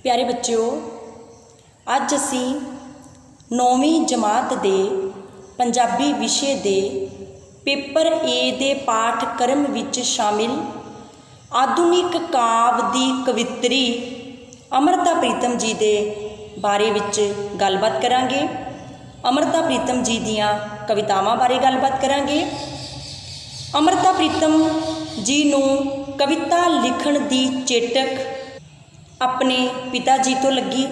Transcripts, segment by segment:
प्यारे बच्चों, अज असी 9वीं जमात दे पंजाबी विषय दे पेपर ए दे पाठक्रम विच शामिल आधुनिक काव्य दी कवित्री अमृता प्रीतम जी दे बारे विच गलबात करांगे। अमृता प्रीतम जी दियां कवितावां बारे गलबात करांगे। अमृता प्रीतम जी नूं कविता लिखण दी चेटक अपने पिता जी तो लगी।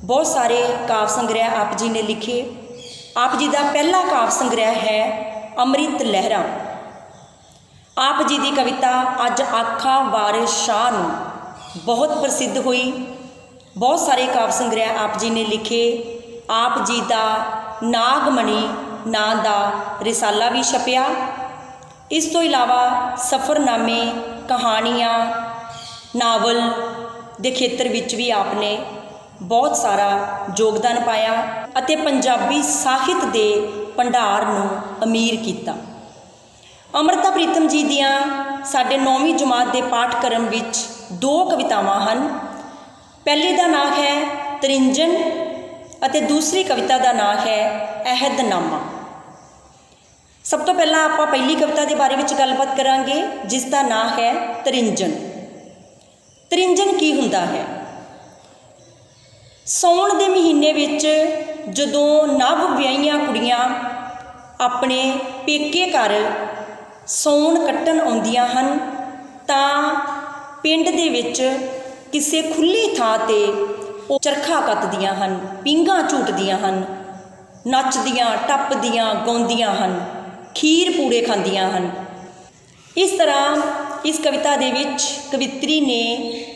बहुत सारे काव्य संग्रह आप जी ने लिखे। आप जी का पहला काव्य संग्रह है अमृत लहरां। आप जी की कविता अज आखा वारिस शाह नूं बहुत प्रसिद्ध हुई। बहुत सारे काव्य संग्रह आप जी ने लिखे। आप जी का नागमणी नां दा रिसाला भी छपिया। इस तो इलावा सफ़रनामे, कहानियाँ, नावल दे खेत्र विच भी आपने बहुत सारा योगदान पाया अते पंजाबी साहित्य दे भंडार नूं अमीर किया। अमृता प्रीतम जी दियां साडे 9वीं जमात के पाठक्रम विच 2 कवितावां हन। पहली का नाम है तरिंजन अते दूसरी कविता का नाम है अहदनामा। सब तो पहला आप पहली कविता के बारे में गलबात करांगे जिसका नाम है तरिंजन। तरिंजन की हुंदा है? सौण के महीने विच जदों नव विआहियां कुड़ियां अपने पेके घर सौण कट्टन आउंदियां हन तां पिंड दे विच किसी खुली थां ते ਉਹ चरखा कतदियां हन, पींघां झूटदियां हन, नचदियां टपदियां गाउंदियां हन, खीर पूड़े खांदियां हन। इस तरह इस कविता दे विच कवित्री ने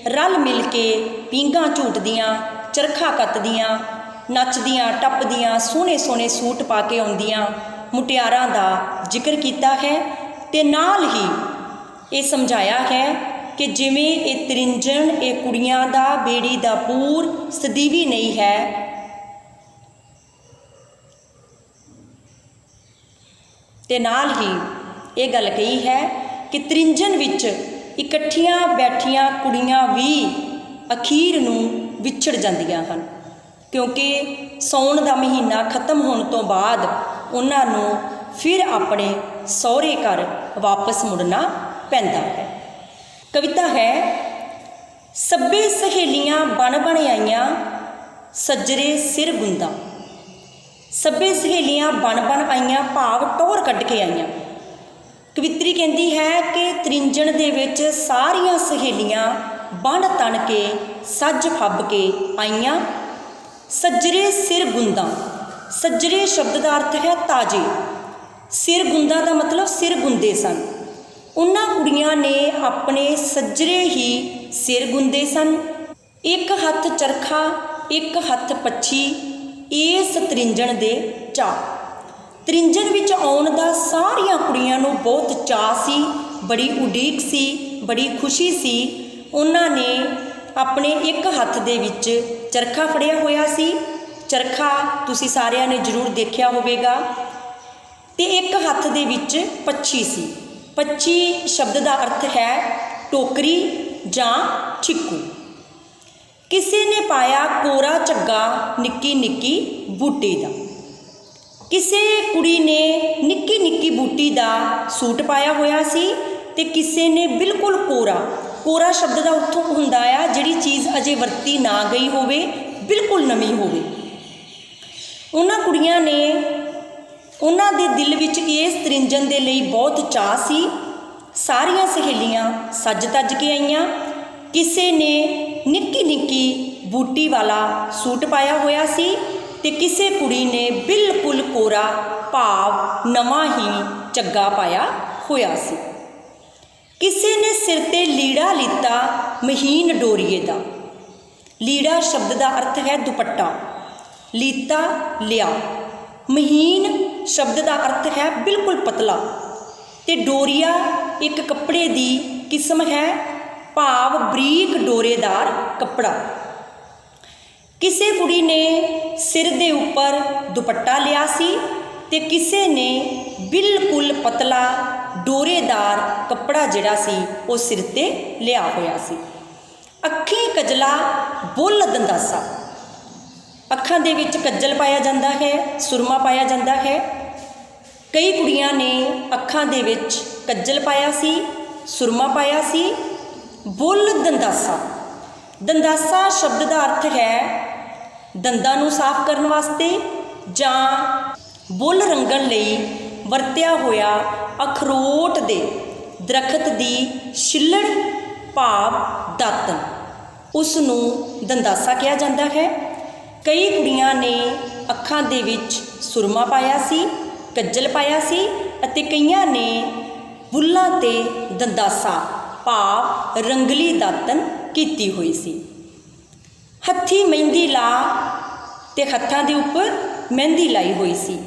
रल मिल के पींघां झूटदियां, चरखा कतदियां, नचदियां टपदियां, सोहने सोहने सूट पा के आउंदियां मुटियारां दा जिक्र किया है ते नाल ही ये समझाया है कि जिमें ये तरिंजन ये कुड़ियां दा बेड़ी दा पूर सदीवी नहीं है, ते नाल ही ये गल कही है कि तरिंजन विच इकट्ठियां बैठियां कुड़ियां भी अखीर नूं विछड़ जांदियां हन, क्योंकि सौण दा महीना खत्म होने तो बाद उन्हां नूं फिर अपने सौहरे घर वापस मुड़ना पैंदा है। कविता है सब्बे सहेलियां बन बन आईयां सजरे सिर गुंदा। सब्बे सहेलियां बन बन आईयां भाव टोर कढ़ के आईयां। कवित्री कहती है कि तरिंजन दे विच सारियां सहेलियां बन तन के सज फब के आईयां सजरे सिर गुंदा। सजरे शब्द का अर्थ है ताजे। सिर गुंदा का मतलब सिर गुंदे सन। उन्हां कुड़ियां ने अपने सजरे ही सिर गुंदे सन। एक हथ चरखा एक हथ पच्छी इस तरिंजन दे चा। तरिंजन विच आउण दा सारियां कुड़ियां नूं बहुत चा सी, बड़ी उडीक सी, बड़ी खुशी सी। उन्हां ने अपने एक हथ दे विच चरखा फड़िया होया सी। चरखा तुसीं सारियां ने जरूर देखिया होवेगा। ते एक हथ दे विच पच्छी सी। पच्छी शब्द का अर्थ है टोकरी जां छिक्कू। किसी ने पाया कोरा झग्गा निक्की निक्की बूटी का। किसी कुड़ी ने निक्की निक्की बूटी का सूट पाया होया सी ते किसी ने बिल्कुल कोरा। कोरा शब्द का अर्थ हुंदा है जिहड़ी चीज़ अजे वरती ना गई होवे, बिल्कुल नवीं होवे। उन्हां कुड़ियां ने उन्हां दे दिल विच इस तरिंजन दे लई बहुत चाह सी। सारियां सहेलियां सज तज के आईयां। किसी ने निक्की निक्की बूटी वाला सूट पाया होया सी ते किसी कुड़ी ने बिल्कुल कोरा भाव नवां ही झग्गा पाया होया सी। किसी ने सिर ते लीड़ा लीता महीन डोरीए दा। लीड़ा शब्द का अर्थ है दुपट्टा। लीता लिया। महीन शब्द का अर्थ है बिल्कुल पतला ते डोरिया एक कपड़े की किस्म है, भाव बरीक डोरेदार कपड़ा। किसी कुड़ी ने सिर दे उपर दुपट्टा लिया सी ते किसी ने बिल्कुल पतला डोरेदार कपड़ा जिहड़ा सी वो सिर ते लिया होया सी। अखीं ਕੱਜਲਾ ਬੁੱਲ ਦੰਦਾਸਾ। ਅੱਖਾਂ ਦੇ ਵਿੱਚ ਕੱਜਲ ਪਾਇਆ ਜਾਂਦਾ ਹੈ, ਸੁਰਮਾ ਪਾਇਆ ਜਾਂਦਾ ਹੈ। ਕਈ ਕੁੜੀਆਂ ਨੇ ਅੱਖਾਂ ਦੇ ਵਿੱਚ ਕੱਜਲ ਪਾਇਆ ਸੀ, ਸੁਰਮਾ ਪਾਇਆ ਸੀ। ਬੁੱਲ ਦੰਦਾਸਾ, ਦੰਦਾਸਾ ਸ਼ਬਦ ਦਾ ਅਰਥ ਹੈ ਦੰਦਾਂ ਨੂੰ ਸਾਫ਼ ਕਰਨ ਵਾਸਤੇ ਜਾਂ ਬੁੱਲ ਰੰਗਣ ਲਈ ਵਰਤਿਆ ਹੋਇਆ ਅਖਰੋਟ ਦੇ ਦਰਖਤ ਦੀ ਛਿੱਲੜ ਭਾਵ ਦਾਤਣ, ਉਸ ਨੂੰ ਦੰਦਾਸਾ ਕਿਹਾ ਜਾਂਦਾ ਹੈ। ਕਈ ਕੁੜੀਆਂ ਨੇ ਅੱਖਾਂ ਦੇ ਵਿੱਚ ਸੁਰਮਾ ਪਾਇਆ ਸੀ, ਕੱਜਲ ਪਾਇਆ ਸੀ ਅਤੇ ਕਈਆਂ ਨੇ ਬੁੱਲਾਂ 'ਤੇ ਦੰਦਾਸਾ ਭਾਵ ਰੰਗਲੀ ਦਾਤਣ ਕੀਤੀ ਹੋਈ ਸੀ। ਹੱਥੀਂ ਮਹਿੰਦੀ ਲਾ ਤੇ ਹੱਥਾਂ ਦੇ ਉੱਪਰ ਮਹਿੰਦੀ ਲਾਈ ਹੋਈ ਸੀ।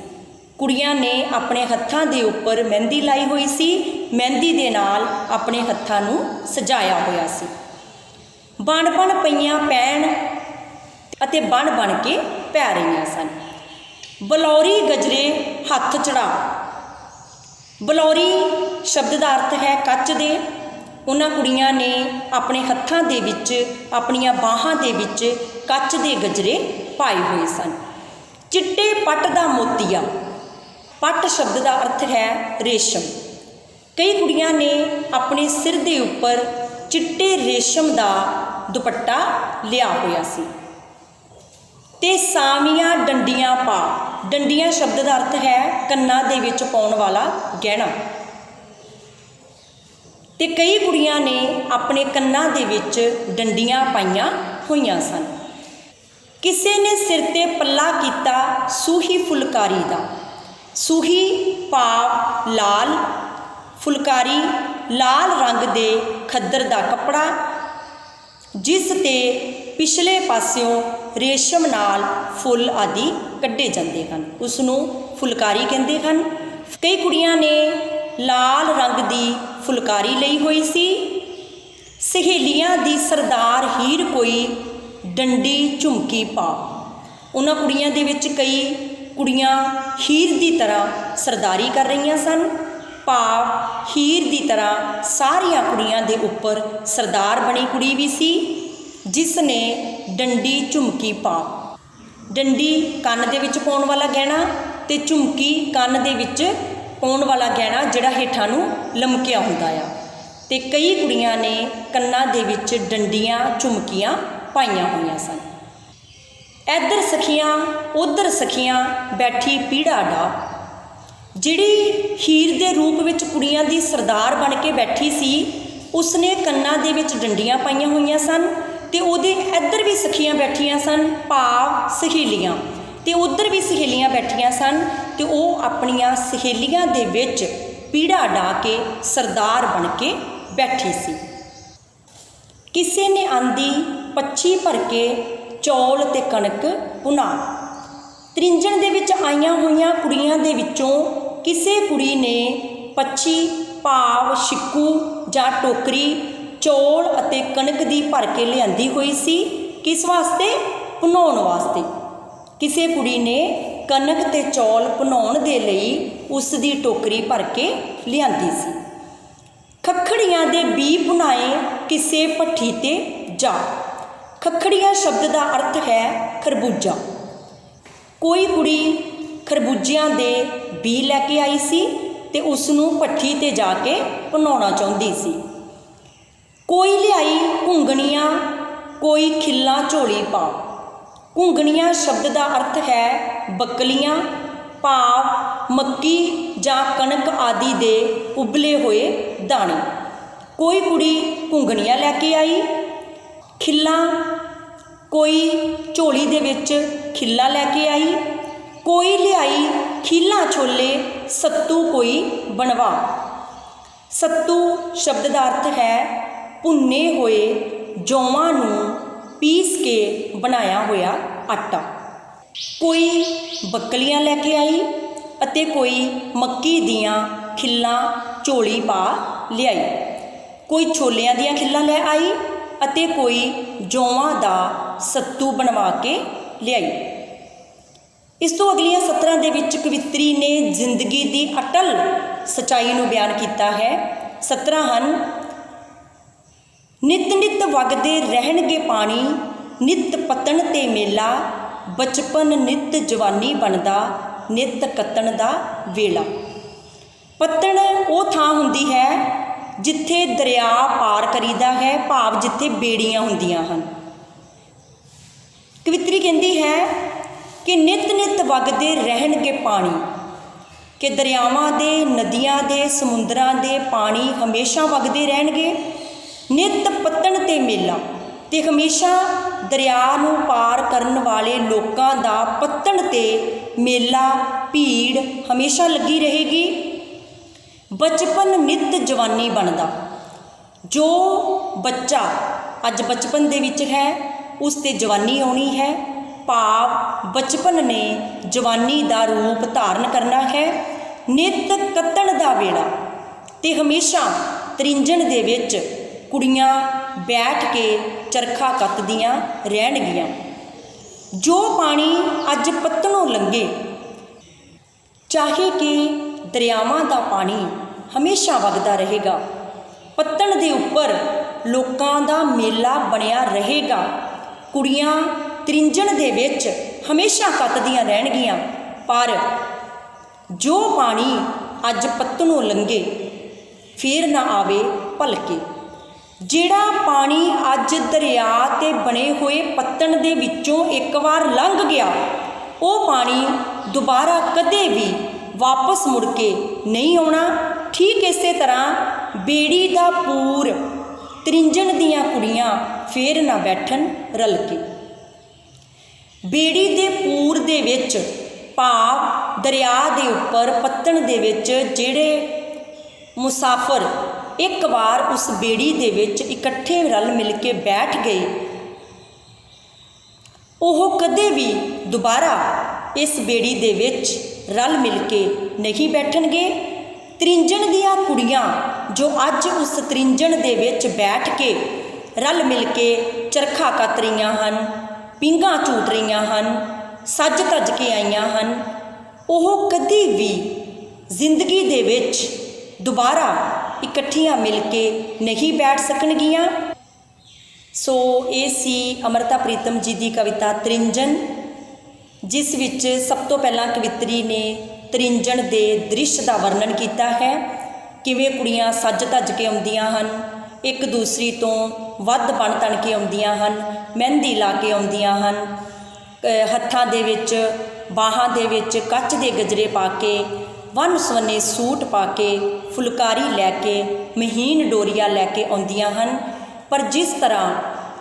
ਕੁੜੀਆਂ ਨੇ ਆਪਣੇ ਹੱਥਾਂ ਦੇ ਉੱਪਰ ਮਹਿੰਦੀ ਲਾਈ ਹੋਈ ਸੀ, ਮਹਿੰਦੀ ਦੇ ਨਾਲ ਆਪਣੇ ਹੱਥਾਂ ਨੂੰ ਸਜਾਇਆ ਹੋਇਆ ਸੀ। ਬਣ ਬਣ ਪਈਆਂ ਪੈਣ ਅਤੇ ਬਣ ਬਣ ਕੇ ਪੈ ਰਹੀਆਂ ਸਨ। ਬਲੌਰੀ ਗਜਰੇ ਹੱਥ ਚੜਾ, ਬਲੌਰੀ ਸ਼ਬਦ ਦਾ ਅਰਥ ਹੈ ਕੱਚ ਦੇ। ਉਹਨਾਂ ਕੁੜੀਆਂ ਨੇ ਆਪਣੇ ਹੱਥਾਂ ਦੇ ਵਿੱਚ, ਆਪਣੀਆਂ ਬਾਹਾਂ ਦੇ ਵਿੱਚ ਕੱਚ ਦੇ ਗਜਰੇ ਪਾਏ ਹੋਏ ਸਨ। ਚਿੱਟੇ ਪੱਟ ਦਾ ਮੋਤੀਆ, ਪੱਟ ਸ਼ਬਦ ਦਾ ਅਰਥ ਹੈ ਰੇਸ਼ਮ। ਕਈ ਕੁੜੀਆਂ ਨੇ ਆਪਣੇ ਸਿਰ ਦੇ ਉੱਪਰ ਚਿੱਟੇ ਰੇਸ਼ਮ ਦਾ ਦੁਪੱਟਾ ਲਿਆ ਹੋਇਆ ਸੀ। ਤੇ ਸਾਵੀਆਂ ਡੰਡੀਆਂ ਪਾ, ਡੰਡੀਆਂ ਸ਼ਬਦ ਦਾ ਅਰਥ ਹੈ ਕੰਨਾਂ ਦੇ ਵਿੱਚ ਪਾਉਣ ਵਾਲਾ ਗਹਿਣਾ। ਤੇ ਕਈ ਕੁੜੀਆਂ ਨੇ ਆਪਣੇ ਕੰਨਾਂ ਦੇ ਵਿੱਚ ਡੰਡੀਆਂ ਪਾਈਆਂ ਹੋਈਆਂ ਸਨ। ਕਿਸੇ ਨੇ ਸਿਰ ਤੇ ਪੱਲਾ ਕੀਤਾ ਸੂਹੀ ਫੁਲਕਾਰੀ ਦਾ, ਸੂਹੀ ਭਾਵ ਲਾਲ, ਫੁਲਕਾਰੀ ਲਾਲ ਰੰਗ ਦੇ ਖੱਦਰ ਦਾ ਕੱਪੜਾ, ਜਿਸ ਤੇ ਪਿਛਲੇ ਪਾਸਿਓਂ ਰੇਸ਼ਮ ਨਾਲ ਫੁੱਲ ਆਦਿ ਕੱਢੇ ਜਾਂਦੇ ਹਨ, ਉਸ ਨੂੰ ਫੁਲਕਾਰੀ ਕਹਿੰਦੇ ਹਨ। ਕਈ ਕੁੜੀਆਂ ਨੇ ਲਾਲ ਰੰਗ ਦੀ ਫੁਲਕਾਰੀ ਲਈ ਹੋਈ ਸੀ। ਸਹੇਲੀਆਂ ਦੀ ਸਰਦਾਰ ਹੀਰ ਕੋਈ ਡੰਡੀ ਝੁਮਕੀ ਪਾ, ਉਹਨਾਂ ਕੁੜੀਆਂ ਦੇ ਵਿੱਚ ਕਈ ਕੁੜੀਆਂ ਹੀਰ ਦੀ ਤਰ੍ਹਾਂ ਸਰਦਾਰੀ ਕਰ ਰਹੀਆਂ ਸਨ, ਭਾਵ ਹੀਰ ਦੀ ਤਰ੍ਹਾਂ ਸਾਰੀਆਂ ਕੁੜੀਆਂ ਦੇ ਉੱਪਰ ਸਰਦਾਰ ਬਣੀ ਕੁੜੀ ਵੀ ਸੀ, ਜਿਸ ਨੇ ਡੰਡੀ ਝੁਮਕੀ ਪਾ, ਡੰਡੀ ਕੰਨ ਦੇ ਵਿੱਚ ਪਾਉਣ ਵਾਲਾ ਗਹਿਣਾ ਤੇ ਝੁਮਕੀ ਕੰਨ ਦੇ ਵਿੱਚ ਪਾਉਣ ਵਾਲਾ ਗਹਿਣਾ ਜਿਹੜਾ ਹੇਠਾਂ ਨੂੰ ਲਮਕਿਆ ਹੁੰਦਾ ਆ। ਤੇ ਕਈ ਕੁੜੀਆਂ ਨੇ ਕੰਨਾਂ ਦੇ ਵਿੱਚ ਡੰਡੀਆਂ ਝੁਮਕੀਆਂ ਪਾਈਆਂ ਹੋਈਆਂ ਸਨ। ਇੱਧਰ ਸਖੀਆਂ ਉੱਧਰ ਸਖੀਆਂ ਬੈਠੀ ਪੀੜਾ ਡਾ, ਜਿਹੜੀ ਹੀਰ ਦੇ ਰੂਪ ਵਿੱਚ ਕੁੜੀਆਂ ਦੀ ਸਰਦਾਰ ਬਣ ਕੇ ਬੈਠੀ ਸੀ, ਉਸਨੇ ਕੰਨਾਂ ਦੇ ਵਿੱਚ ਡੰਡੀਆਂ ਪਾਈਆਂ ਹੋਈਆਂ ਸਨ ਤੇ ਉਹਦੇ ਇੱਧਰ ਵੀ ਸਖੀਆਂ ਬੈਠੀਆਂ ਸਨ, ਭਾਵ ਸਹੇਲੀਆਂ, ਤੇ ਉੱਧਰ ਵੀ ਸਹੇਲੀਆਂ ਬੈਠੀਆਂ ਸਨ ਤੇ ਉਹ ਆਪਣੀਆਂ ਸਹੇਲੀਆਂ ਦੇ ਵਿੱਚ ਪੀੜਾ ਡਾ ਕੇ ਸਰਦਾਰ ਬਣ ਕੇ ਬੈਠੀ ਸੀ। ਕਿਸੇ ਨੇ ਆਂਦੀ ਪੱਛੀ ਭਰ ਕੇ ਚੌਲ ਤੇ ਕਣਕ ਭੁਨਾ, ਤ੍ਰਿੰਝਣ ਦੇ ਵਿੱਚ ਆਈਆਂ ਹੋਈਆਂ ਕੁੜੀਆਂ ਦੇ ਵਿੱਚੋਂ ਕਿਸੇ ਕੁੜੀ ਨੇ ਪੱਛੀ ਭਾਵ ਛਿੱਕੂ ਜਾਂ ਟੋਕਰੀ ਚੌਲ ਅਤੇ ਕਣਕ ਦੀ ਭਰ ਕੇ ਲਿਆਂਦੀ ਹੋਈ ਸੀ। ਕਿਸ ਵਾਸਤੇ? ਭੁਨਾਉਣ ਵਾਸਤੇ। ਕਿਸੇ ਕੁੜੀ ਨੇ ਕਣਕ ਤੇ ਚੌਲ ਭੁਨਾਉਣ ਦੇ ਲਈ ਉਸ ਦੀ ਟੋਕਰੀ ਭਰ ਕੇ ਲਿਆਂਦੀ ਸੀ। ਖੱਖੜੀਆਂ ਦੇ ਬੀ ਭੁਨਾਏ ਕਿਸੇ ਭੱਠੀ ਤੇ ਜਾ, ਖੱਖੜੀਆਂ ਸ਼ਬਦ ਦਾ ਅਰਥ ਹੈ ਖਰਬੂਜਾ। ਕੋਈ ਕੁੜੀ ਖਰਬੂਜਿਆਂ ਦੇ ਬੀ ਲੈ ਕੇ ਆਈ ਸੀ ਤੇ ਉਸ ਨੂੰ ਭੱਠੀ ਤੇ ਜਾ ਕੇ ਭੁਨਾਉਣਾ ਚਾਹੁੰਦੀ ਸੀ। ਕੋਈ ਲਿਆਈ ਘੁੰਗਣੀਆਂ, ਕੋਈ ਖਿੱਲਾਂ ਝੋਲੀ ਪਾ, ਘੁੰਗਣੀਆਂ ਸ਼ਬਦ ਦਾ ਅਰਥ ਹੈ ਬੱਕਲੀਆਂ, ਭਾਵ ਮੱਕੀ ਜਾਂ ਕਣਕ ਆਦਿ ਦੇ ਉਬਲੇ ਹੋਏ ਦਾਣੇ। ਕੋਈ ਕੁੜੀ ਘੁੰਗਣੀਆਂ ਲੈ ਕੇ ਆਈ। ਖਿੱਲਾਂ, ਕੋਈ ਝੋਲੀ ਦੇ ਵਿੱਚ ਖਿੱਲਾਂ ਲੈ ਕੇ ਆਈ। ਕੋਈ ਲਿਆਈ ਖੀਲਾਂ ਛੋਲੇ, ਸੱਤੂ ਕੋਈ ਬਣਵਾ। ਸੱਤੂ ਸ਼ਬਦ ਦਾ ਅਰਥ ਹੈ ਭੁੰਨੇ ਹੋਏ ਜੌਆਂ ਨੂੰ ਪੀਸ ਕੇ ਬਣਾਇਆ ਹੋਇਆ ਆਟਾ। ਕੋਈ ਬੱਕਲੀਆਂ ਲੈ ਕੇ ਆਈ ਅਤੇ ਕੋਈ ਮੱਕੀ ਦੀਆਂ ਖਿੱਲਾਂ ਝੋਲੀ ਪਾ ਲਿਆਈ। ਕੋਈ ਛੋਲਿਆਂ ਦੀਆਂ ਖਿੱਲਾਂ ਲੈ ਆਈ ਅਤੇ ਕੋਈ ਜੌਆਂ ਦਾ ਸੱਤੂ ਬਣਵਾ ਕੇ ਲਿਆਈ। ਇਸ ਤੋਂ ਅਗਲੀਆਂ ਸਤਰਾਂ ਦੇ ਵਿੱਚ ਕਵਿੱਤਰੀ ਨੇ ਜ਼ਿੰਦਗੀ ਦੀ ਅਟਲ ਸੱਚਾਈ ਨੂੰ ਬਿਆਨ ਕੀਤਾ ਹੈ। ਸਤਰਾਂ ਹਨ: ਨਿਤ ਨਿਤ ਵਗਦੇ ਰਹਿਣਗੇ ਪਾਣੀ, ਨਿਤ ਪੱਤਣ ਤੇ ਮੇਲਾ, ਬਚਪਨ ਨਿਤ ਜਵਾਨੀ ਬਣਦਾ, ਨਿਤ ਕੱਤਣ ਦਾ ਵੇਲਾ। ਪੱਤਣ ਉਹ ਥਾਂ ਹੁੰਦੀ ਹੈ ਜਿੱਥੇ ਦਰਿਆ ਪਾਰ ਕਰੀਦਾ ਹੈ, ਭਾਵ ਜਿੱਥੇ ਬੇੜੀਆਂ ਹੁੰਦੀਆਂ ਹਨ। ਕਵਿੱਤਰੀ ਕਹਿੰਦੀ ਹੈ ਕਿ ਨਿਤ ਨਿਤ ਵਗਦੇ ਰਹਿਣਗੇ ਪਾਣੀ, ਕਿ ਦਰਿਆਵਾਂ ਦੇ, ਨਦੀਆਂ ਦੇ, ਸਮੁੰਦਰਾਂ ਦੇ ਪਾਣੀ ਹਮੇਸ਼ਾ ਵਗਦੇ ਰਹਿਣਗੇ। ਨਿਤ ਪੱਤਣ ਤੇ ਮੇਲਾ, ਤੇ ਹਮੇਸ਼ਾ ਦਰਿਆ ਨੂੰ ਪਾਰ ਕਰਨ ਵਾਲੇ ਲੋਕਾਂ ਦਾ ਪੱਤਣ ਤੇ ਮੇਲਾ, ਭੀੜ ਹਮੇਸ਼ਾ ਲੱਗੀ ਰਹੇਗੀ। ਬਚਪਨ ਨਿਤ ਜਵਾਨੀ ਬਣਦਾ, ਜੋ ਬੱਚਾ ਅੱਜ ਬਚਪਨ ਦੇ ਵਿੱਚ ਹੈ ਉਸ 'ਤੇ ਜਵਾਨੀ ਆਉਣੀ ਹੈ, ਭਾਵ ਬਚਪਨ ਨੇ ਜਵਾਨੀ ਦਾ ਰੂਪ ਧਾਰਨ ਕਰਨਾ ਹੈ। ਨਿਤ ਕੱਤਣ ਦਾ ਵੇਲਾ, ਤੇ ਹਮੇਸ਼ਾ ਤ੍ਰਿੰਝਣ ਦੇ ਵਿੱਚ ਕੁੜੀਆਂ ਬੈਠ ਕੇ ਚਰਖਾ ਕੱਤਦੀਆਂ ਰਹਿਣਗੀਆਂ। ਜੋ ਪਾਣੀ ਅੱਜ ਪੱਤਣੋਂ ਲੰਘੇ, ਚਾਹੇ ਕਿ ਦਰਿਆਵਾਂ ਦਾ ਪਾਣੀ ਹਮੇਸ਼ਾ ਵਗਦਾ ਰਹੇਗਾ, ਪੱਤਣ ਦੇ ਉੱਪਰ ਲੋਕਾਂ ਦਾ ਮੇਲਾ ਬਣਿਆ ਰਹੇਗਾ, ਕੁੜੀਆਂ ਤ੍ਰਿੰਝਣ ਦੇ ਵਿੱਚ ਹਮੇਸ਼ਾ ਕੱਤਦੀਆਂ ਰਹਿਣਗੀਆਂ। ਪਰ ਜੋ ਪਾਣੀ ਅੱਜ ਪੱਤਣੋਂ ਲੰਘੇ ਫੇਰ ਨਾ ਆਵੇ ਭਲਕੇ। ਜਿਹੜਾ ਪਾਣੀ ਅੱਜ ਦਰਿਆ 'ਤੇ ਬਣੇ ਹੋਏ ਪੱਤਣ ਦੇ ਵਿੱਚੋਂ ਇੱਕ ਵਾਰ ਲੰਘ ਗਿਆ, ਉਹ ਪਾਣੀ ਦੁਬਾਰਾ ਕਦੇ ਵੀ ਵਾਪਸ ਮੁੜ ਕੇ ਨਹੀਂ ਆਉਣਾ। ਠੀਕ ਇਸੇ ਤਰ੍ਹਾਂ ਬੇੜੀ ਦਾ ਪੂਰ, ਤ੍ਰਿੰਝਣ ਦੀਆਂ ਕੁੜੀਆਂ ਫੇਰ ਨਾ ਬੈਠਣ ਰਲ ਕੇ। ਬੇੜੀ ਦੇ ਪੂਰ ਦੇ ਵਿੱਚ, ਭਾਵ ਦਰਿਆ ਦੇ ਉੱਪਰ ਪੱਤਣ ਦੇ ਵਿੱਚ ਜਿਹੜੇ ਮੁਸਾਫਰ ਇੱਕ ਵਾਰ ਉਸ ਬੇੜੀ ਦੇ ਵਿੱਚ ਇਕੱਠੇ ਰਲ ਮਿਲ ਕੇ ਬੈਠ ਗਏ, ਉਹ ਕਦੇ ਵੀ ਦੁਬਾਰਾ ਇਸ ਬੇੜੀ ਦੇ ਵਿੱਚ ਰਲ ਮਿਲ ਕੇ ਨਹੀਂ ਬੈਠਣਗੇ। ਤ੍ਰਿੰਝਣ ਦੀਆਂ ਕੁੜੀਆਂ ਜੋ ਅੱਜ ਉਸ ਤ੍ਰਿੰਝਣ ਦੇ ਵਿੱਚ ਬੈਠ ਕੇ ਰਲ ਮਿਲ ਕੇ ਚਰਖਾ ਕੱਤ ਰਹੀਆਂ ਹਨ, ਪੀਂਘਾਂ ਝੂਟ ਰਹੀਆਂ ਹਨ, ਸੱਜ ਧੱਜ ਕੇ ਆਈਆਂ ਹਨ, ਉਹ ਕਦੀ ਵੀ ਜ਼ਿੰਦਗੀ ਦੇ ਵਿੱਚ ਦੁਬਾਰਾ ਇਕੱਠੀਆਂ ਮਿਲ ਕੇ ਨਹੀਂ ਬੈਠ ਸਕਣਗੀਆਂ। ਸੋ ਇਹ ਸੀ ਅੰਮ੍ਰਿਤਾ ਪ੍ਰੀਤਮ ਜੀ ਦੀ ਕਵਿਤਾ ਤ੍ਰਿੰਝਣ, ਜਿਸ ਵਿੱਚ ਸਭ ਤੋਂ ਪਹਿਲਾਂ ਕਵਿੱਤਰੀ ਨੇ ਤ੍ਰਿੰਝਣ ਦੇ ਦ੍ਰਿਸ਼ ਦਾ ਵਰਣਨ ਕੀਤਾ ਹੈ, ਕਿਵੇਂ ਕੁੜੀਆਂ ਸੱਜ ਧੱਜ ਕੇ ਆਉਂਦੀਆਂ ਹਨ, ਇੱਕ ਦੂਸਰੀ ਤੋਂ ਵੱਧ ਬਣ ਤਣ ਕੇ ਆਉਂਦੀਆਂ ਹਨ, ਮਹਿੰਦੀ ਲਾ ਕੇ ਆਉਂਦੀਆਂ ਹਨ, ਹੱਥਾਂ ਦੇ ਵਿੱਚ, ਬਾਹਾਂ ਦੇ ਵਿੱਚ ਕੱਚ ਦੇ ਗਜਰੇ ਪਾ ਕੇ, ਵੰਨ ਸੁਵੰਨੇ ਸੂਟ ਪਾ ਕੇ, ਫੁਲਕਾਰੀ ਲੈ ਕੇ, ਮਹੀਨ ਡੋਰੀਆਂ ਲੈ ਕੇ ਆਉਂਦੀਆਂ ਹਨ। ਪਰ ਜਿਸ ਤਰ੍ਹਾਂ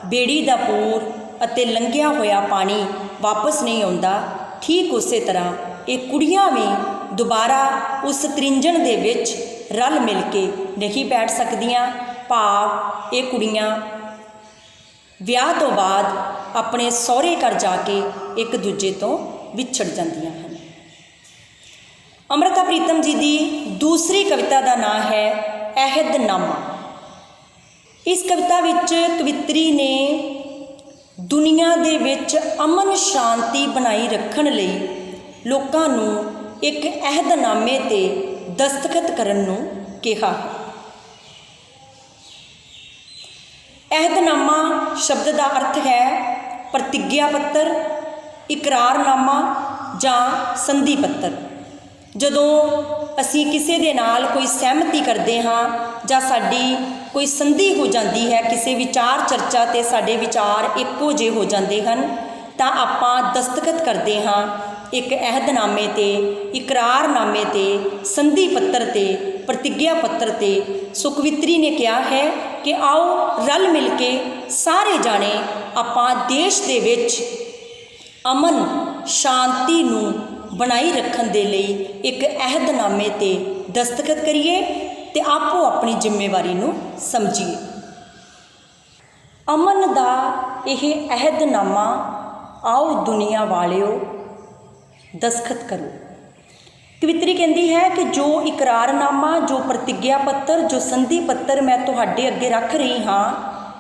ਬੇੜੀ ਦਾ ਪੂਰ ਅਤੇ ਲੰਘਿਆ ਹੋਇਆ ਪਾਣੀ ਵਾਪਸ ਨਹੀਂ ਆਉਂਦਾ, ਠੀਕ ਉਸੇ ਤਰ੍ਹਾਂ ਇਹ ਕੁੜੀਆਂ ਵੀ ਦੁਬਾਰਾ ਉਸ ਤ੍ਰਿੰਝਣ ਦੇ ਵਿੱਚ ਰਲ ਮਿਲ ਕੇ ਨਹੀਂ ਬੈਠ ਸਕਦੀਆਂ, ਭਾਵ ਇਹ ਕੁੜੀਆਂ ਵਿਆਹ ਤੋਂ ਬਾਅਦ ਆਪਣੇ ਸਹੁਰੇ ਘਰ ਜਾ ਕੇ ਇੱਕ ਦੂਜੇ ਤੋਂ ਵਿਛੜ ਜਾਂਦੀਆਂ ਹਨ। ਅੰਮ੍ਰਿਤਾ ਪ੍ਰੀਤਮ ਜੀ ਦੀ ਦੂਸਰੀ ਕਵਿਤਾ ਦਾ ਨਾਂ ਹੈ ਅਹਿਦਨਾਮਾ। ਇਸ ਕਵਿਤਾ ਵਿੱਚ ਕਵਿੱਤਰੀ ਨੇ ਦੁਨੀਆ ਦੇ ਵਿੱਚ ਅਮਨ ਸ਼ਾਂਤੀ ਬਣਾਈ ਰੱਖਣ ਲਈ ਲੋਕਾਂ ਨੂੰ ਇੱਕ ਅਹਿਦਨਾਮੇ 'ਤੇ ਦਸਤਖਤ ਕਰਨ ਨੂੰ ਕਿਹਾ ਹੈ। ਅਹਿਦਨਾਮਾ ਸ਼ਬਦ ਦਾ ਅਰਥ ਹੈ ਪ੍ਰਤਿੱਗਿਆ ਪੱਤਰ, ਇਕਰਾਰਨਾਮਾ ਜਾਂ ਸੰਧੀ ਪੱਤਰ। ਜਦੋਂ ਅਸੀਂ ਕਿਸੇ ਦੇ ਨਾਲ ਕੋਈ ਸਹਿਮਤੀ ਕਰਦੇ ਹਾਂ ਜਾਂ ਸਾਡੀ ਕੋਈ ਸੰਧੀ ਹੋ ਜਾਂਦੀ ਹੈ, ਕਿਸੇ ਵਿਚਾਰ ਚਰਚਾ 'ਤੇ ਸਾਡੇ ਵਿਚਾਰ ਇੱਕੋ ਜਿਹੇ ਹੋ ਜਾਂਦੇ ਹਨ, ਤਾਂ ਆਪਾਂ ਦਸਤਖਤ ਕਰਦੇ ਹਾਂ ਇੱਕ ਅਹਿਦਨਾਮੇ 'ਤੇ, ਇਕਰਾਰਨਾਮੇ 'ਤੇ, ਸੰਧੀ ਪੱਤਰ 'ਤੇ, ਪ੍ਰਤਿੱਗਿਆ ਪੱਤਰ 'ਤੇ। ਸੋ ਕਵਿੱਤਰੀ ਨੇ ਕਿਹਾ ਹੈ ਕਿ ਆਓ ਰਲ ਮਿਲ ਕੇ ਸਾਰੇ ਜਾਣੇ ਆਪਾਂ ਦੇਸ਼ ਦੇ ਵਿੱਚ ਅਮਨ ਸ਼ਾਂਤੀ ਨੂੰ ਬਣਾਈ ਰੱਖਣ ਦੇ ਲਈ ਇੱਕ ਅਹਿਦਨਾਮੇ 'ਤੇ ਦਸਤਖਤ ਕਰੀਏ ਤੇ ਆਪੋ ਆਪਣੀ ਜ਼ਿੰਮੇਵਾਰੀ ਨੂੰ ਸਮਝੀਏ। ਅਮਨ ਦਾ ਇਹ ਅਹਿਦਨਾਮਾ ਆਓ ਦੁਨੀਆ ਵਾਲਿਓ ਦਸਤਖਤ ਕਰੋ। ਕਵਿੱਤਰੀ ਕਹਿੰਦੀ ਹੈ ਕਿ ਜੋ ਇਕਰਾਰਨਾਮਾ, ਜੋ ਪ੍ਰਤਿੱਗਿਆ ਪੱਤਰ, ਜੋ ਸੰਧੀ ਪੱਤਰ ਮੈਂ ਤੁਹਾਡੇ ਅੱਗੇ ਰੱਖ ਰਹੀ ਹਾਂ,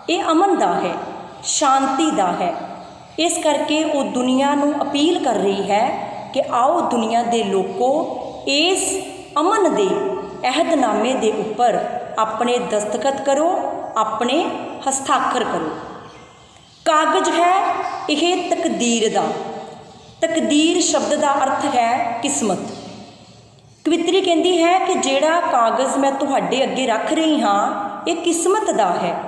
ਇਹ ਅਮਨ ਦਾ ਹੈ, ਸ਼ਾਂਤੀ ਦਾ ਹੈ। ਇਸ ਕਰਕੇ ਉਹ ਦੁਨੀਆ ਨੂੰ ਅਪੀਲ ਕਰ ਰਹੀ ਹੈ ਕਿ ਆਓ ਦੁਨੀਆ ਦੇ ਲੋਕੋ ਇਸ ਅਮਨ ਦੇ ਅਹਿਦਨਾਮੇ ਦੇ ਉੱਪਰ ਆਪਣੇ ਦਸਤਖਤ ਕਰੋ, ਆਪਣੇ ਹਸਤਾਖਰ ਕਰੋ। ਕਾਗਜ਼ ਹੈ ਇਹ ਤਕਦੀਰ ਦਾ। ਤਕਦੀਰ ਸ਼ਬਦ ਦਾ ਅਰਥ ਹੈ ਕਿਸਮਤ। ਕਵਿੱਤਰੀ ਕਹਿੰਦੀ ਹੈ ਕਿ ਜਿਹੜਾ ਕਾਗਜ਼ ਮੈਂ ਤੁਹਾਡੇ ਅੱਗੇ ਰੱਖ ਰਹੀ ਹਾਂ ਇਹ ਕਿਸਮਤ ਦਾ ਹੈ,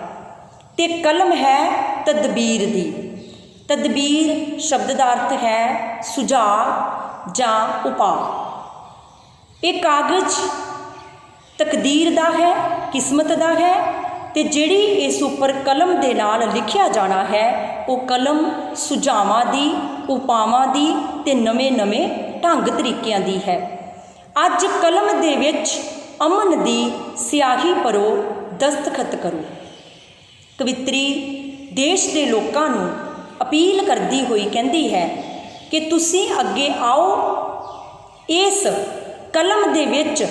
ਤੇ ਕਲਮ ਹੈ ਤਦਬੀਰ ਦੀ। ਤਦਬੀਰ ਸ਼ਬਦ ਦਾ ਅਰਥ ਹੈ ਸੁਝਾਅ ਜਾਂ ਉਪਾਅ। ਇਹ ਕਾਗਜ਼ ਤਕਦੀਰ ਦਾ ਹੈ, ਕਿਸਮਤ ਦਾ ਹੈ, ਤੇ ਜਿਹੜੀ ਇਸ ਉੱਪਰ ਕਲਮ ਦੇ ਨਾਲ ਲਿਖਿਆ ਜਾਣਾ ਹੈ ਉਹ ਕਲਮ ਸੁਝਾਵਾਂ ਦੀ, ਉਪਾਵਾਂ ਦੀ ਤੇ ਨਵੇਂ-ਨਵੇਂ ਢੰਗ ਤਰੀਕਿਆਂ ਦੀ ਹੈ। ਅੱਜ ਕਲਮ ਦੇ ਵਿੱਚ ਅਮਨ ਦੀ ਸਿਆਹੀ ਭਰੋ, ਦਸਤਖਤ ਕਰੋ। ਕਵਿੱਤਰੀ ਦੇਸ਼ ਦੇ ਲੋਕਾਂ ਨੂੰ ਅਪੀਲ ਕਰਦੀ ਹੋਈ ਕਹਿੰਦੀ ਹੈ ਕਿ ਤੁਸੀਂ ਅੱਗੇ ਆਓ, ਇਸ ਕਲਮ ਦੇ ਵਿੱਚ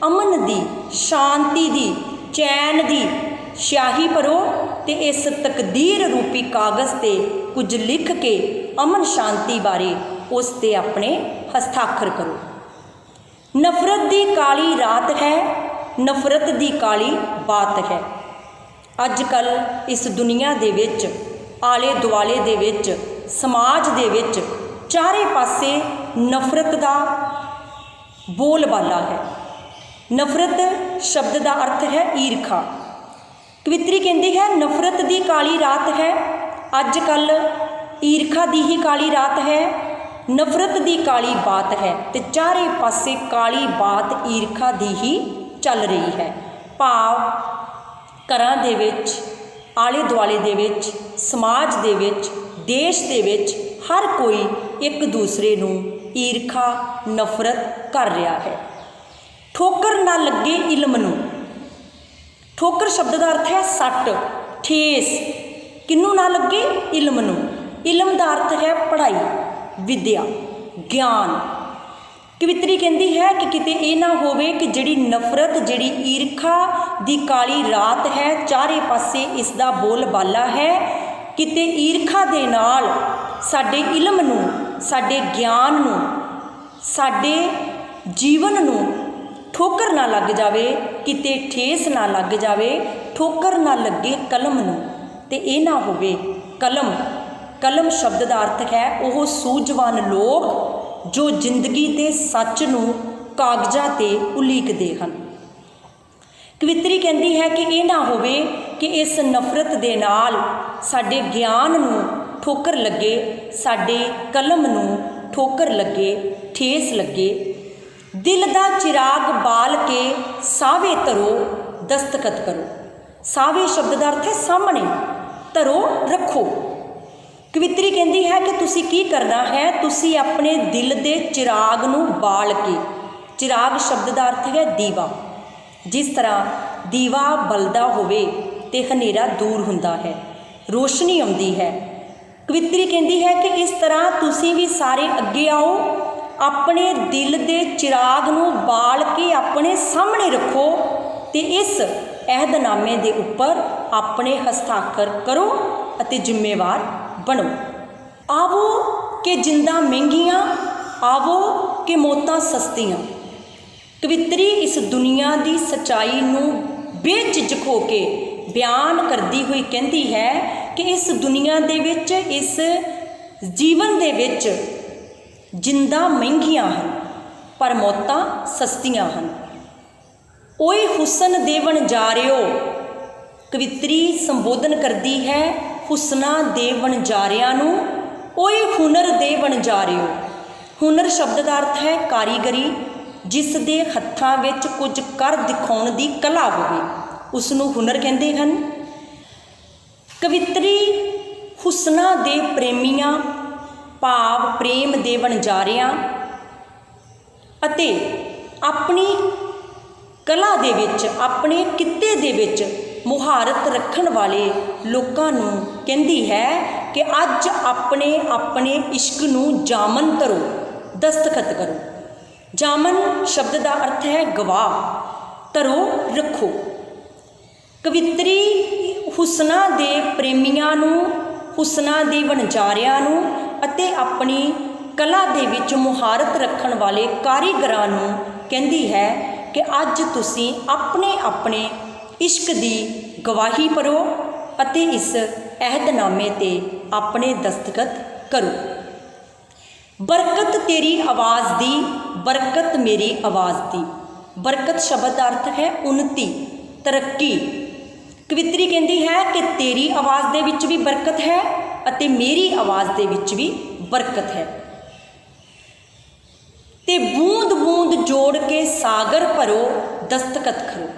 ਅਮਨ ਦੀ, ਸ਼ਾਂਤੀ ਦੀ, ਚੈਨ ਦੀ ਸਿਆਹੀ ਭਰੋ ਤੇ ਇਸ ਤਕਦੀਰ ਰੂਪੀ ਕਾਗਜ਼ 'ਤੇ ਕੁਝ ਲਿਖ ਕੇ ਅਮਨ ਸ਼ਾਂਤੀ ਬਾਰੇ ਉਸ 'ਤੇ ਆਪਣੇ ਹਸਤਾਖਰ ਕਰੋ। ਨਫ਼ਰਤ ਦੀ ਕਾਲੀ ਰਾਤ ਹੈ, ਨਫ਼ਰਤ ਦੀ ਕਾਲੀ ਬਾਤ ਹੈ। ਅੱਜ ਕੱਲ੍ਹ ਇਸ ਦੁਨੀਆ ਦੇ ਵਿੱਚ, ਆਲੇ ਦੁਆਲੇ ਦੇ ਵਿੱਚ, ਸਮਾਜ ਦੇ ਵਿੱਚ ਚਾਰੇ ਪਾਸੇ ਨਫ਼ਰਤ ਦਾ ਬੋਲਬਾਲਾ ਹੈ। ਨਫ਼ਰਤ ਸ਼ਬਦ ਦਾ ਅਰਥ ਹੈ ਈਰਖਾ। ਕਵਿੱਤਰੀ ਕਹਿੰਦੀ ਹੈ ਨਫ਼ਰਤ ਦੀ ਕਾਲੀ ਰਾਤ ਹੈ। ਅੱਜ ਕੱਲ੍ਹ ਈਰਖਾ ਦੀ ਹੀ ਕਾਲੀ ਰਾਤ ਹੈ, ਨਫ਼ਰਤ ਦੀ ਕਾਲੀ ਬਾਤ ਹੈ, ਤੇ ਚਾਰੇ ਪਾਸੇ ਕਾਲੀ ਬਾਤ ਈਰਖਾ ਦੀ ਹੀ ਚੱਲ ਰਹੀ ਹੈ। ਭਾਵ ਘਰਾਂ ਦੇ ਵਿੱਚ, ਆਲੇ ਦੁਆਲੇ ਦੇ ਵਿੱਚ, ਸਮਾਜ ਦੇ ਵਿੱਚ, ਦੇਸ਼ ਦੇ ਵਿੱਚ ਹਰ ਕੋਈ ਇੱਕ ਦੂਸਰੇ ਨੂੰ ਈਰਖਾ, ਨਫ਼ਰਤ ਕਰ ਰਿਹਾ ਹੈ। ਠੋਕਰ ਨਾ ਲੱਗੇ ਇਲਮ ਨੂੰ। ਠੋਕਰ ਸ਼ਬਦ ਦਾ ਅਰਥ ਹੈ ਸੱਟ, ਠੇਸ। ਕਿਹਨੂੰ ਨਾ ਲੱਗੇ? ਇਲਮ ਨੂੰ। ਇਲਮ ਦਾ ਅਰਥ ਹੈ ਪੜ੍ਹਾਈ, ਵਿਦਿਆ, ਗਿਆਨ। ਕਵਿੱਤਰੀ ਕਹਿੰਦੀ ਹੈ ਕਿ ਕਿਤੇ ਇਹ ਨਾ ਹੋਵੇ ਕਿ ਜਿਹੜੀ ਨਫ਼ਰਤ, ਜਿਹੜੀ ਈਰਖਾ ਦੀ ਕਾਲੀ ਰਾਤ ਹੈ, ਚਾਰੇ ਪਾਸੇ ਇਸ ਦਾ ਬੋਲਬਾਲਾ ਹੈ, ਕਿਤੇ ਈਰਖਾ ਦੇ ਨਾਲ ਸਾਡੇ ਇਲਮ ਨੂੰ, ਸਾਡੇ ਗਿਆਨ ਨੂੰ, ਸਾਡੇ ਜੀਵਨ ਨੂੰ ਠੋਕਰ ਨਾ ਲੱਗ ਜਾਵੇ, ਕਿਤੇ ਠੇਸ ਨਾ ਲੱਗ ਜਾਵੇ, ਠੋਕਰ ਨਾ ਲੱਗੇ ਕਲਮ ਨੂੰ। ਤੇ ਇਹ ਨਾ ਹੋਵੇ ਕਲਮ, ਕਲਮ ਸ਼ਬਦ ਦਾ ਅਰਥ ਹੈ ਉਹ ਸੂਝਵਾਨ ਲੋਕ ਜੋ ਜ਼ਿੰਦਗੀ ਦੇ ਸੱਚ ਨੂੰ ਕਾਗਜ਼ਾਂ 'ਤੇ ਉਲੀਕਦੇ ਹਨ। ਕਵਿੱਤਰੀ ਕਹਿੰਦੀ ਹੈ ਕਿ ਇਹ ਨਾ ਹੋਵੇ ਕਿ ਇਸ ਨਫ਼ਰਤ ਦੇ ਨਾਲ ਸਾਡੇ ਗਿਆਨ ਨੂੰ ਠੋਕਰ ਲੱਗੇ, ਸਾਡੇ ਕਲਮ ਨੂੰ ਠੋਕਰ ਲੱਗੇ, ਠੇਸ ਲੱਗੇ। ਦਿਲ ਦਾ ਚਿਰਾਗ ਬਾਲ ਕੇ ਸਾਵੇ ਧਰੋ, ਦਸਤਖਤ ਕਰੋ। ਸਾਵੇ ਸ਼ਬਦ ਦਾ ਅਰਥ ਹੈ ਸਾਹਮਣੇ, ਧਰੋ ਰੱਖੋ। ਕਵਿੱਤਰੀ ਕਹਿੰਦੀ ਹੈ ਕਿ ਤੁਸੀਂ ਕੀ ਕਰਨਾ ਹੈ, ਤੁਸੀਂ ਆਪਣੇ ਦਿਲ ਦੇ ਚਿਰਾਗ ਨੂੰ ਬਾਲ ਕੇ। ਚਿਰਾਗ ਸ਼ਬਦ ਦਾ ਅਰਥ ਹੈ ਦੀਵਾ। ਜਿਸ ਤਰ੍ਹਾਂ ਦੀਵਾ ਬਲਦਾ ਹੋਵੇ ਤੇ ਹਨੇਰਾ ਦੂਰ ਹੁੰਦਾ ਹੈ, ਰੋਸ਼ਨੀ ਆਉਂਦੀ ਹੈ। ਕਵਿੱਤਰੀ ਕਹਿੰਦੀ ਹੈ ਕਿ ਇਸ ਤਰ੍ਹਾਂ ਤੁਸੀਂ ਵੀ ਸਾਰੇ ਅੱਗੇ ਆਓ, ਆਪਣੇ ਦਿਲ ਦੇ ਚਿਰਾਗ ਨੂੰ ਬਾਲ ਕੇ ਆਪਣੇ ਸਾਹਮਣੇ ਰੱਖੋ ਤੇ ਇਸ ਅਹਿਦਨਾਮੇ ਦੇ ਉੱਪਰ ਆਪਣੇ ਹਸਤਾਖਰ ਕਰੋ ਅਤੇ ਜ਼ਿੰਮੇਵਾਰ ਬਣੋ। ਆਵੋ ਕਿ ਜਿੰਦਾਂ ਮਹਿੰਗੀਆਂ, ਆਵੋ ਕਿ ਮੌਤਾਂ ਸਸਤੀਆਂ। ਕਵਿੱਤਰੀ ਇਸ ਦੁਨੀਆ ਦੀ ਸੱਚਾਈ ਨੂੰ ਬੇਝਿਜਕ ਹੋ ਕੇ ਬਿਆਨ ਕਰਦੀ ਹੋਈ ਕਹਿੰਦੀ ਹੈ ਕਿ ਇਸ ਦੁਨੀਆ ਦੇ ਵਿੱਚ, ਇਸ ਜੀਵਨ ਦੇ ਵਿੱਚ ਜਿੰਦਾਂ ਮਹਿੰਗੀਆਂ ਹਨ ਪਰ ਮੌਤਾਂ ਸਸਤੀਆਂ ਹਨ। ਓਏ ਹੁਸਨ ਦੇ ਵਣਜਾਰਿਓ। ਕਵਿੱਤਰੀ ਸੰਬੋਧਨ ਕਰਦੀ ਹੈ ਹੁਸਨਾਂ ਦੇ ਵਣਜਾਰਿਆਂ ਨੂੰ। ਓਏ ਹੁਨਰ ਦੇ ਵਣਜਾਰਿਓ। ਹੁਨਰ ਸ਼ਬਦ ਦਾ ਅਰਥ ਹੈ ਕਾਰੀਗਰੀ, ਜਿਸ ਦੇ ਹੱਥਾਂ ਵਿੱਚ ਕੁਝ ਕਰ ਦਿਖਾਉਣ ਦੀ ਕਲਾ ਹੋਵੇ, ਉਸ ਨੂੰ ਹੁਨਰ ਕਹਿੰਦੇ ਹਨ। ਕਵਿੱਤਰੀ ਹੁਸਨਾਂ ਦੇ ਪ੍ਰੇਮੀਆਂ, ਭਾਵ ਪ੍ਰੇਮ ਦੇ ਵਣਜਾਰਿਆਂ ਅਤੇ ਆਪਣੀ ਕਲਾ ਦੇ ਵਿੱਚ, ਆਪਣੇ ਕਿੱਤੇ ਦੇ ਵਿੱਚ ਮੁਹਾਰਤ ਰੱਖਣ ਵਾਲੇ ਲੋਕਾਂ ਨੂੰ ਕਹਿੰਦੀ ਹੈ ਕਿ ਅੱਜ ਆਪਣੇ ਆਪਣੇ ਇਸ਼ਕ ਨੂੰ ਜਾਮਨ ਧਰੋ, ਦਸਤਖਤ ਕਰੋ। ਜਾਮਨ ਸ਼ਬਦ ਦਾ ਅਰਥ ਹੈ ਗਵਾਹ, ਧਰੋ ਰੱਖੋ। ਕਵਿੱਤਰੀ ਹੁਸਨਾਂ ਦੇ ਪ੍ਰੇਮੀਆਂ ਨੂੰ, ਹੁਸਨਾਂ ਦੇ ਵਣਜਾਰਿਆਂ ਨੂੰ ਅਤੇ ਆਪਣੀ ਕਲਾ ਦੇ ਵਿੱਚ ਮੁਹਾਰਤ ਰੱਖਣ ਵਾਲੇ ਕਾਰੀਗਰਾਂ ਨੂੰ ਕਹਿੰਦੀ ਹੈ ਕਿ ਅੱਜ ਤੁਸੀਂ ਆਪਣੇ ਆਪਣੇ ਇਸ਼ਕ ਦੀ ਗਵਾਹੀ ਭਰੋ, ਅਤੇ ਇਸ ਅਹਿਦਨਾਮੇ ਤੇ ਆਪਣੇ ਦਸਤਖਤ ਕਰੋ। ਬਰਕਤ ਤੇਰੀ ਆਵਾਜ਼ ਦੀ, ਬਰਕਤ ਮੇਰੀ ਆਵਾਜ਼ ਦੀ। ਬਰਕਤ ਸ਼ਬਦ ਦਾ ਅਰਥ ਹੈ ਉન્નਤੀ, ਤਰੱਕੀ। ਕਵਿੱਤਰੀ ਕਹਿੰਦੀ ਹੈ ਕਿ ਤੇਰੀ ਆਵਾਜ਼ ਦੇ ਵਿੱਚ ਵੀ ਬਰਕਤ ਹੈ ਅਤੇ ਮੇਰੀ ਆਵਾਜ਼ ਦੇ ਵਿੱਚ ਵੀ ਬਰਕਤ ਹੈ। ਤੇ ਬੂੰਦ ਬੂੰਦ ਜੋੜ ਕੇ ਸਾਗਰ ਭਰੋ, ਦਸਤਖਤ ਕਰੋ।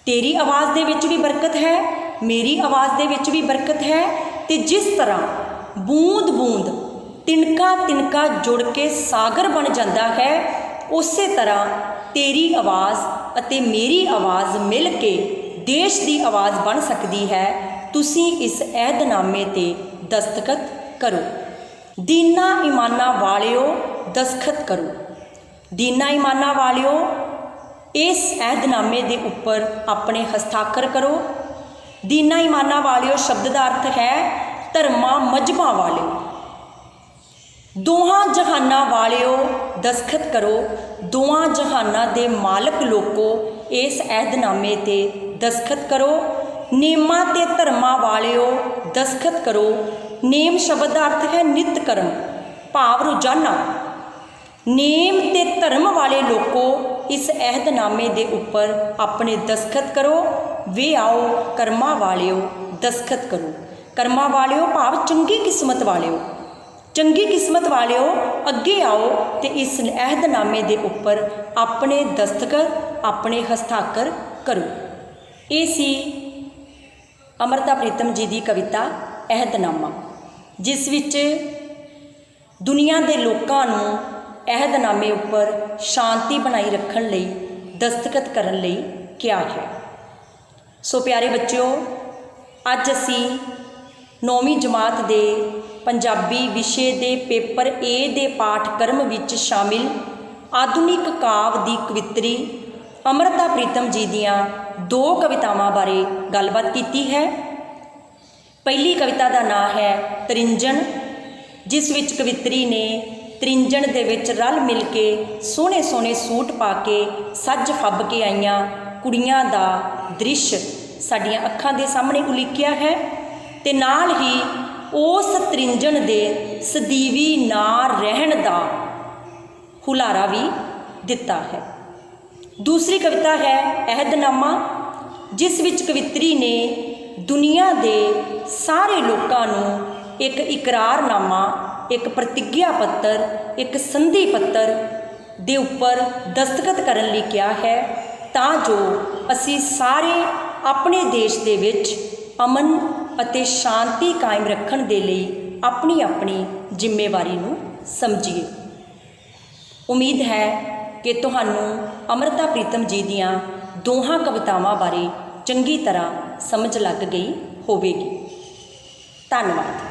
ਤੇਰੀ ਆਵਾਜ਼ ਦੇ ਵਿੱਚ ਵੀ ਬਰਕਤ ਹੈ, ਮੇਰੀ ਆਵਾਜ਼ ਦੇ ਵਿੱਚ ਵੀ ਬਰਕਤ ਹੈ। ਤੇ ਜਿਸ ਤਰ੍ਹਾਂ ਬੂੰਦ ਬੂੰਦ, ਤਿਣਕਾ ਤਿਣਕਾ ਜੁੜ ਕੇ ਸਾਗਰ ਬਣ ਜਾਂਦਾ ਹੈ, ਉਸੇ ਤਰ੍ਹਾਂ ਤੇਰੀ ਆਵਾਜ਼ ਅਤੇ ਮੇਰੀ ਆਵਾਜ਼ ਮਿਲ ਕੇ ਦੇਸ਼ ਦੀ ਆਵਾਜ਼ ਬਣ ਸਕਦੀ ਹੈ। ਤੁਸੀਂ ਇਸ ਅਹਿਦਨਾਮੇ ਤੇ ਦਸਤਖਤ ਕਰੋ। ਦੀਨਾਂ ਇਮਾਨਾਂ ਵਾਲਿਓ ਦਸਤਖਤ ਕਰੋ। ਦੀਨਾਂ ਇਮਾਨਾਂ ਵਾਲਿਓ, ਇਸ ਅਹਿਦਨਾਮੇ ਦੇ ਉੱਪਰ ਆਪਣੇ ਹਸਤਾਖਰ ਕਰੋ। ਦੀਨਾਂ ਇਮਾਨਾਂ ਵਾਲਿਓ ਸ਼ਬਦ ਦਾ ਅਰਥ ਹੈ ਧਰਮਾਂ ਮਜ਼ਹਬਾਂ ਵਾਲਿਓ। ਦੋਹਾਂ ਜਹਾਨਾਂ ਵਾਲਿਓ ਦਸਤਖਤ ਕਰੋ। ਦੋਹਾਂ ਜਹਾਨਾਂ ਦੇ ਮਾਲਕ ਲੋਕੋ, ਇਸ ਅਹਿਦਨਾਮੇ ਤੇ ਦਸਤਖਤ ਕਰੋ। ਨੇਮਾਂ ਤੇ ਧਰਮਾਂ ਵਾਲਿਓ ਦਸਤਖਤ ਕਰੋ। ਨੇਮ ਸ਼ਬਦ ਦਾ ਅਰਥ ਹੈ ਨਿਤ ਕਰਮ, ਭਾਵ ਰੋਜ਼ਾਨਾ। ਨੇਮ ਤੇ ਧਰਮ ਵਾਲੇ ਲੋਕੋ, ਇਸ ਅਹਿਦਨਾਮੇ ਦੇ ਉੱਪਰ ਆਪਣੇ ਦਸਤਖਤ ਕਰੋ। ਵੇ ਆਓ ਕਰਮਾਂ ਵਾਲਿਓ ਦਸਤਖਤ ਕਰੋ। ਕਰਮਾਂ ਵਾਲਿਓ ਭਾਵ ਚੰਗੀ ਕਿਸਮਤ ਵਾਲਿਓ। ਚੰਗੀ ਕਿਸਮਤ ਵਾਲਿਓ ਅੱਗੇ ਆਓ ਤੇ ਇਸ ਅਹਿਦਨਾਮੇ ਦੇ ਉੱਪਰ ਆਪਣੇ ਦਸਤਖਤ, ਆਪਣੇ ਹਸਤਾਖਰ ਕਰੋ। ਇਹ ਸੀ ਅੰਮ੍ਰਿਤਾ ਪ੍ਰੀਤਮ ਜੀ ਦੀ ਕਵਿਤਾ ਅਹਿਦਨਾਮਾ, ਜਿਸ ਵਿੱਚ ਦੁਨੀਆ ਦੇ ਲੋਕਾਂ ਨੂੰ ਅਹਿਦਨਾਮੇ ਉੱਪਰ ਸ਼ਾਂਤੀ ਬਣਾਈ ਰੱਖਣ ਲਈ ਦਸਤਖਤ ਕਰਨ ਲਈ ਕਿਹਾ ਹੈ। ਸੋ ਪਿਆਰੇ ਬੱਚਿਓ, ਅੱਜ ਅਸੀਂ 9ਵੀਂ ਜਮਾਤ ਦੇ ਪੰਜਾਬੀ ਵਿਸ਼ੇ ਦੇ ਪੇਪਰ A ਦੇ ਪਾਠਕ੍ਰਮ ਵਿੱਚ ਸ਼ਾਮਿਲ ਆਧੁਨਿਕ ਕਾਵਿ ਦੀ ਕਵਿੱਤਰੀ ਅੰਮ੍ਰਿਤਾ ਪ੍ਰੀਤਮ ਜੀ ਦੀਆਂ 2 ਕਵਿਤਾਵਾਂ ਬਾਰੇ ਗੱਲਬਾਤ ਕੀਤੀ ਹੈ। ਪਹਿਲੀ ਕਵਿਤਾ ਦਾ ਨਾਂ ਹੈ ਤ੍ਰਿੰਜਣ, ਜਿਸ ਵਿੱਚ ਕਵਿੱਤਰੀ ਨੇ ਤ੍ਰਿੰਜਣ ਦੇ ਵਿੱਚ ਰਲ ਮਿਲ ਕੇ ਸੋਹਣੇ ਸੋਹਣੇ ਸੂਟ ਪਾ ਕੇ ਸੱਜ ਫੱਬ ਕੇ ਆਈਆਂ ਕੁੜੀਆਂ ਦਾ ਦ੍ਰਿਸ਼ ਸਾਡੀਆਂ ਅੱਖਾਂ ਦੇ ਸਾਹਮਣੇ ਉਲੀਕਿਆ ਹੈ। ਤੇ ਨਾਲ ਹੀ ਉਸ ਤ੍ਰਿੰਜਣ ਦੇ ਸਦੀਵੀ ਨਾ ਰਹਿਣ ਦਾ ਹੁਲਾਰਾ ਵੀ ਦਿੱਤਾ ਹੈ। ਦੂਸਰੀ ਕਵਿਤਾ ਹੈ ਅਹਿਦਨਾਮਾ, ਜਿਸ ਵਿੱਚ ਕਵਿੱਤਰੀ ਨੇ ਦੁਨੀਆ ਦੇ ਸਾਰੇ ਲੋਕਾਂ ਨੂੰ ਇੱਕ ਇਕਰਾਰਨਾਮਾ, ਇੱਕ ਪ੍ਰਤਿੱਗਿਆ ਪੱਤਰ, ਇੱਕ ਸੰਧੀ ਪੱਤਰ ਦੇ ਉੱਪਰ ਦਸਤਖਤ ਕਰਨ ਲਈ ਕਿਹਾ ਹੈ, ਤਾਂ ਜੋ ਅਸੀਂ ਸਾਰੇ ਆਪਣੇ ਦੇਸ਼ ਦੇ ਵਿੱਚ ਅਮਨ ਅਤੇ ਸ਼ਾਂਤੀ ਕਾਇਮ ਰੱਖਣ ਦੇ ਲਈ ਆਪਣੀ ਆਪਣੀ ਜ਼ਿੰਮੇਵਾਰੀ ਨੂੰ ਸਮਝੀਏ। ਉਮੀਦ ਹੈ ਕਿ ਤੁਹਾਨੂੰ ਅੰਮ੍ਰਿਤਾ ਪ੍ਰੀਤਮ ਜੀ ਦੀਆਂ ਦੋਹਾਂ ਕਵਿਤਾਵਾਂ ਬਾਰੇ ਚੰਗੀ ਤਰ੍ਹਾਂ ਸਮਝ ਲੱਗ ਗਈ ਹੋਵੇਗੀ। ਧੰਨਵਾਦ।